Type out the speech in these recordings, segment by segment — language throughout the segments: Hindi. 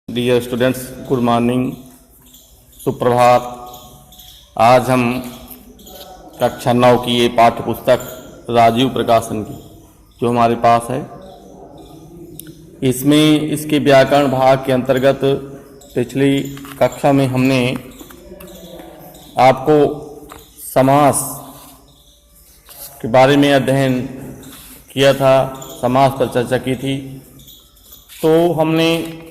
डियर स्टूडेंट्स, गुड मॉर्निंग, सुप्रभात। आज हम कक्षा 9 की ये पाठ्य पुस्तक राजीव प्रकाशन की जो हमारे पास है, इसमें इसके व्याकरण भाग के अंतर्गत पिछली कक्षा में हमने आपको समास के बारे में अध्ययन किया था, समास पर चर्चा की थी। तो हमने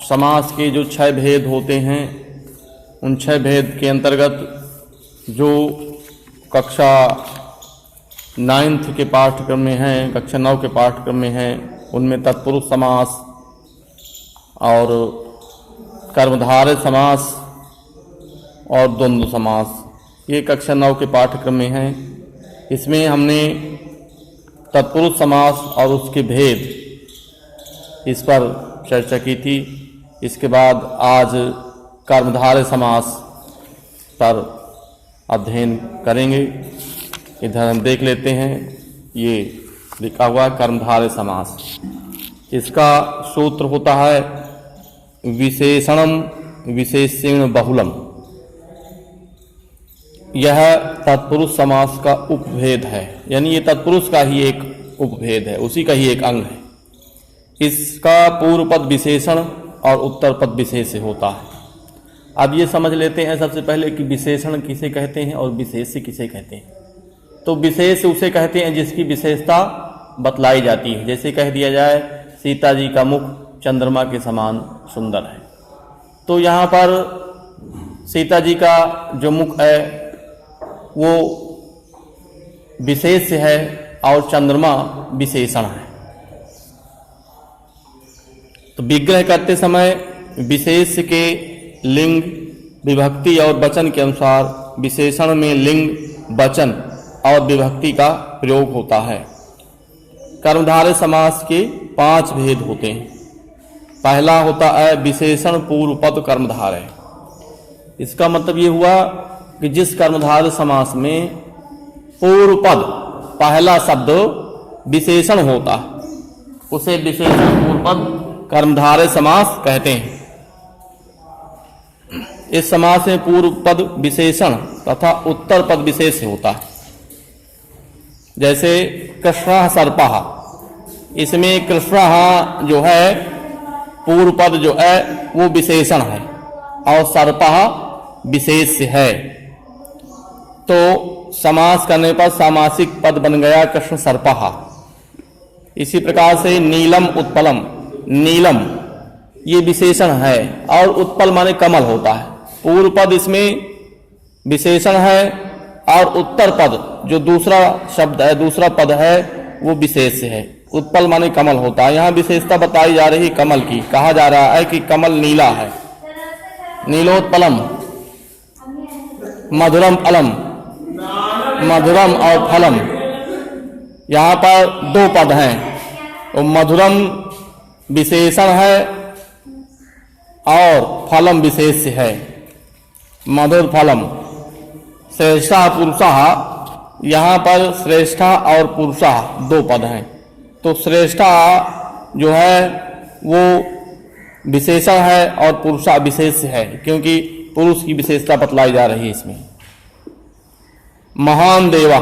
समास के जो 6 भेद होते हैं, उन 6 भेद के अंतर्गत जो कक्षा 9th के पाठ्यक्रम में हैं, कक्षा 9 के पाठ्यक्रम में हैं, उनमें तत्पुरुष समास और कर्मधारय समास और द्वंद्व समास, ये कक्षा 9 के पाठ्यक्रम में हैं। इसमें हमने तत्पुरुष समास और उसके भेद, इस पर चर्चा की थी। इसके बाद आज कर्मधारय समास पर अध्ययन करेंगे। इधर हम देख लेते हैं, ये लिखा हुआ है कर्मधारय समास। इसका सूत्र होता है विशेषणम विशेषण बहुलम। यह तत्पुरुष समास का उपभेद है, यानी ये तत्पुरुष का ही एक उपभेद है, उसी का ही एक अंग है। इसका पूर्व पद विशेषण और उत्तर पद विशेष होता है। अब ये समझ लेते हैं सबसे पहले कि विशेषण किसे कहते हैं और विशेष किसे कहते हैं। तो विशेष उसे कहते हैं जिसकी विशेषता बतलाई जाती है। जैसे कह दिया जाए सीता जी का मुख चंद्रमा के समान सुंदर है, तो यहाँ पर सीता जी का जो मुख है वो विशेष है और चंद्रमा विशेषण है। तो विग्रह करते समय विशेष के लिंग, विभक्ति और वचन के अनुसार विशेषण में लिंग, वचन और विभक्ति का प्रयोग होता है। कर्मधारय समास के 5 भेद होते हैं। पहला होता है विशेषण पूर्व पद कर्मधारय। इसका मतलब ये हुआ कि जिस कर्मधारय समास में पूर्व पद पहला शब्द विशेषण होता है, उसे विशेषण पूर्व पद कर्मधारय समास कहते हैं। इस समास में पूर्व पद विशेषण तथा उत्तर पद विशेष होता है। जैसे कृष्णः सर्पः, इसमें कृष्णः जो है पूर्व पद जो है वो विशेषण है और सर्पः विशेष है। तो समास करने पर सामासिक पद बन गया कृष्ण सर्पः। इसी प्रकार से नीलम उत्पलम, नीलम ये विशेषण है और उत्पल माने कमल होता है। पूर्व पद इसमें विशेषण है और उत्तर पद जो दूसरा शब्द है, दूसरा पद है, वो विशेष है। उत्पल माने कमल होता है। यहाँ विशेषता बताई जा रही कमल की। कहा जा रहा है कि कमल नीला है। नीलोत्पलम, मधुरम फलम, मधुरम और फलम, यहाँ पर 2 पद हैं। तो मधुरम विशेषण है और फलम विशेष है। मधुर फलम। श्रेष्ठा पुरुषः, यहाँ पर श्रेष्ठा और पुरुषः 2 पद हैं। तो श्रेष्ठा जो है वो विशेषण है और पुरुषा विशेष है, क्योंकि पुरुष की विशेषता बतलाई जा रही है इसमें। महान देवा,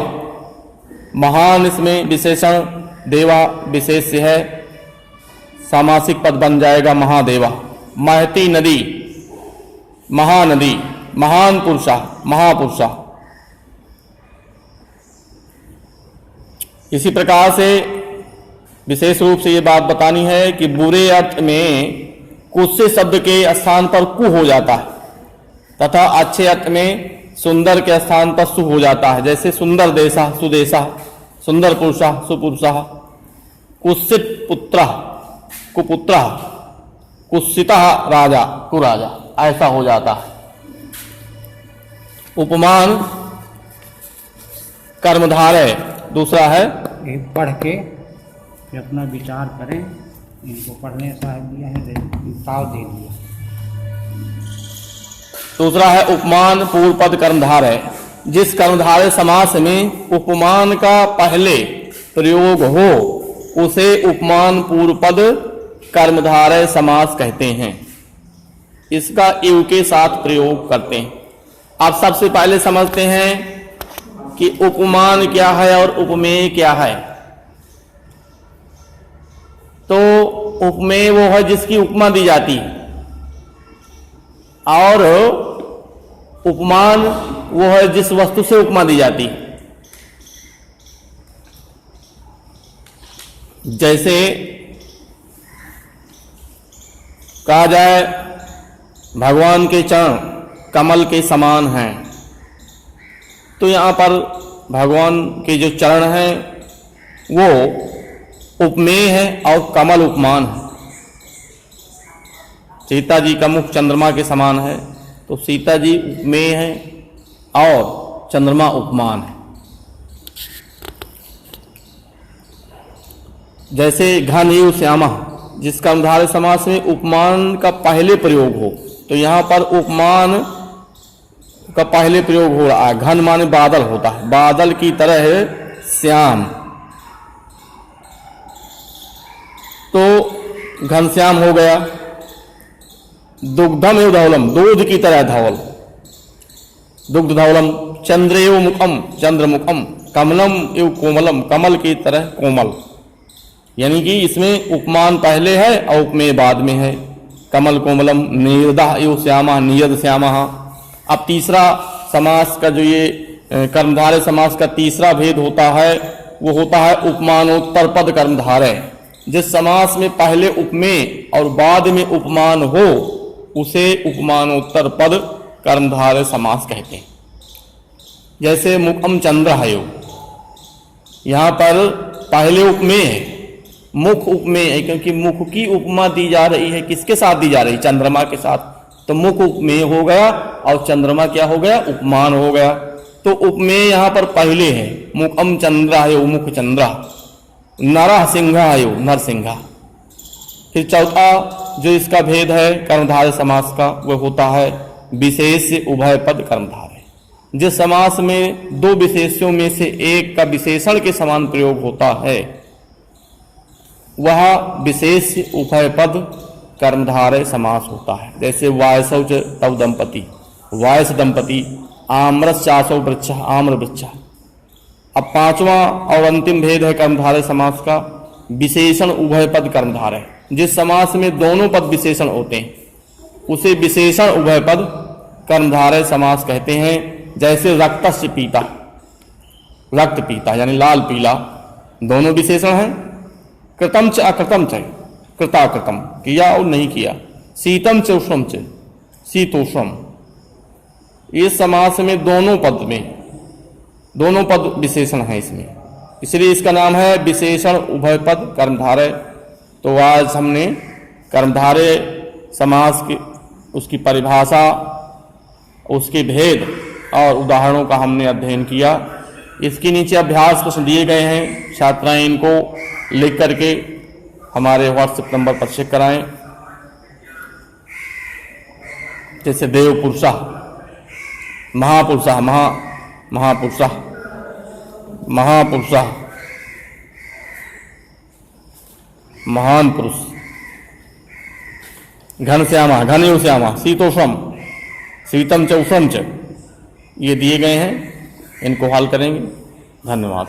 महान इसमें विशेषण, देवा विशेष है, सामासिक पद बन जाएगा महादेवा। महती नदी, महानदी, महान पुरुषा, महापुरुषा। इसी प्रकार से विशेष रूप से ये बात बतानी है कि बुरे अर्थ में कुछ से शब्द के स्थान पर कु हो जाता है तथा अच्छे अर्थ में सुंदर के स्थान पर सु हो जाता है। जैसे सुंदर देशा, सुदेशा, सुंदर पुरुषा, सुपुरुषा। कुत्सित पुत्र, कुपुत्र, कुत्सितः राजा, कुराजा, ऐसा हो जाता है। उपमान कर्मधारय दूसरा है। एक पढ़ के अपना विचार करें। इनको पढ़ने साहब दिया है, ताव दे दिया। दूसरा है उपमान पूर्व पद कर्मधारय। जिस कर्मधारय समास में उपमान का पहले प्रयोग हो उसे उपमान पूर्व पद कर्मधारय समास कहते हैं। इसका एव के साथ प्रयोग करते हैं। आप सबसे पहले समझते हैं कि उपमान क्या है और उपमेय क्या है। तो उपमेय वो है जिसकी उपमा दी जाती है, और उपमान वो है जिस वस्तु से उपमा दी जाती है। जैसे कहा जाए भगवान के चरण कमल के समान हैं, तो यहाँ पर भगवान के जो चरण हैं वो उपमेय है और कमल उपमान है। सीता जी का मुख चंद्रमा के समान है, तो सीता जी उपमेय है और चंद्रमा उपमान है। जैसे घन एव श्यामा, जिस कर्मधारय समास में उपमान का पहले प्रयोग हो, तो यहाँ पर उपमान का पहले प्रयोग हो रहा है। घन माने बादल होता है, बादल की तरह है श्याम, तो घनश्याम हो गया। दुग्धम एव धवलम, दूध की तरह धवल, दुग्ध धवलम। चंद्र एव मुखम, चंद्रमुखम। कमलम एव कोमलम, कमल की तरह कोमल। यानी कि इसमें उपमान पहले है और उपमेय बाद में है। कमल कोमलम। नीरदा एव श्यामा, नीरद श्यामा। अब तीसरा समास का जो ये कर्मधारय समास का तीसरा भेद होता है वो होता है उपमानोत्तर पद कर्मधारय। जिस समास में पहले उपमेय और बाद में उपमान हो उसे उपमानोत्तर पद कर्मधारय समास कहते हैं। जैसे मुखम चंद्र है, यहाँ पर पहले उपमेय है, मुख उपमेय है, क्योंकि मुख की उपमा दी जा रही है। किसके साथ दी जा रही है? चंद्रमा के साथ। तो मुख उपमेय हो गया और चंद्रमा क्या हो गया? उपमान हो गया। तो उपमेय यहाँ पर पहले है, मुखम चंद्र है, मुख चंद्र। नरह सिंह आयो, नरसिंहा। फिर चौथा जो इसका भेद है कर्मधारय समास का वो होता है विशेष उभय पद कर्मधारय। जिस समास में दो विशेषों में से एक का विशेषण के समान प्रयोग होता है वह विशेष उभय पद कर्मधारय समास होता है। जैसे वायसौ च तव दंपति, वायस दंपति। आम्रश्चासौ वृक्ष, आम्र वृक्ष। अब पांचवा और अंतिम भेद है कर्मधारय समास का विशेषण उभय पद कर्मधारय। जिस समास में दोनों पद विशेषण होते हैं उसे विशेषण उभय पद कर्मधारय समास कहते हैं। जैसे रक्तस्य पीता, रक्त पीता यानी लाल पीला, दोनों विशेषण हैं। कृतम च अकृतम च, कृताकृतम, किया और नहीं किया। शीतम च उष्णम च, शीतोष्णम। इस समास में दोनों पद में दोनों पद विशेषण हैं इसमें, इसलिए इसका नाम है विशेषण उभय पद कर्मधारय। तो आज हमने कर्मधारय समास की उसकी परिभाषा, उसके भेद और उदाहरणों का हमने अध्ययन किया। इसके नीचे अभ्यास प्रश्न दिए गए हैं, छात्राएं इनको लिख करके हमारे व्हाट्सएप नंबर पर चेक कराएं। जैसे देव पुरुषा, महापुरुषा, महापुरुषा, महापुरुषा, महान पुरुष। घनश्यामा, घनएव श्यामा। शीतोष्म, शीतम च उष्णम च। ये दिए गए हैं, इनको हल करेंगे। धन्यवाद।